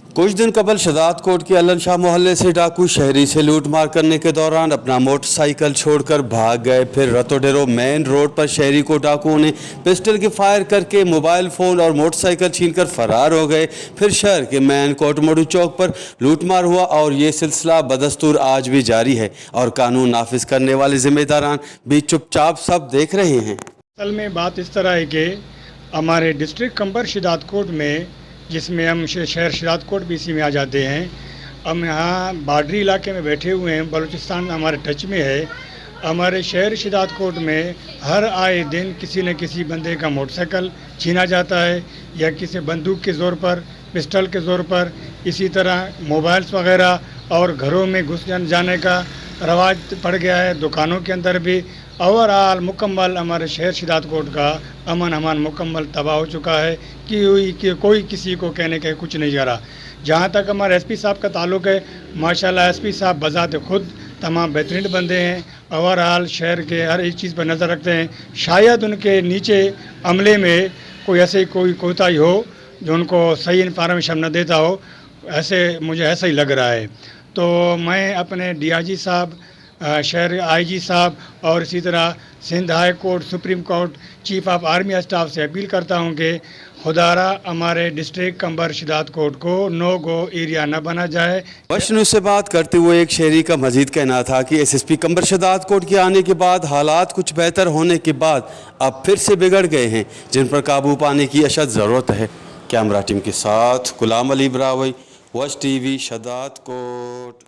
कुछ दिन कबल शहजाद कोट के अलन शाह मोहल्ले से डाकू शहरी से लूट मार करने के दौरान अपना मोटरसाइकिल छोड़कर भाग गए। फिर रतोडेरो मेन रोड पर शहरी को डाकुओं ने पिस्टल की फायर करके मोबाइल फ़ोन और मोटरसाइकिल छीनकर फरार हो गए। फिर शहर के मेन कोटमोडू चौक पर लूटमार हुआ और ये सिलसिला बदस्तूर आज भी जारी है और कानून नाफिज करने वाले जिम्मेदारान भी चुपचाप सब देख रहे हैं। असल में बात इस तरह है कि हमारे डिस्ट्रिक्ट कंबर शहजाद कोट में, जिसमें हम शहर शहजाद कोट भी इसी में आ जाते हैं, हम यहाँ बार्डरी इलाके में बैठे हुए हैं। बलूचिस्तान हमारे टच में है। हमारे शहर शहजाद कोट में हर आए दिन किसी न किसी बंदे का मोटरसाइकिल छीना जाता है या किसी बंदूक के ज़ोर पर, पिस्टल के ज़ोर पर। इसी तरह मोबाइल्स वगैरह और घरों में घुस जाने का रवाज पड़ गया है, दुकानों के अंदर भी। ओवरऑल मुकम्मल हमारे शहर शहजाद कोट का अमन अमान मुकम्मल तबाह हो चुका है कि कोई किसी को कहने के कुछ नहीं जा रहा। जहाँ तक हमारे एसपी साहब का ताल्लुक है, माशाल्लाह एसपी साहब बज़ात खुद तमाम बेहतरीन बंदे हैं। ओवरऑल शहर के हर एक चीज़ पर नज़र रखते हैं। शायद उनके नीचे अमले में कोई ऐसे कोई कोताही हो जो उनको सही इन्फॉर्मेशन न देता हो, ऐसे मुझे ऐसा ही लग रहा है। तो मैं अपने DIG साहब, शहर IG साहब और इसी तरह Sindh high court, supreme court, chief of army staff से अपील करता हूं कि खुदारा हमारे डिस्ट्रिक्ट कंबर शहजाद कोट को नो गो एरिया न बना जाए। वशनु से बात करते हुए एक शहरी का मजीद कहना था कि SSP कंबर शहजाद कोट के आने के बाद हालात कुछ बेहतर होने के बाद अब फिर से बिगड़ गए हैं, जिन पर काबू पाने की अशद ज़रूरत है। कैमरा टीम के साथ गुलाम अली ब्रावई, वश TV, शहजाद कोट।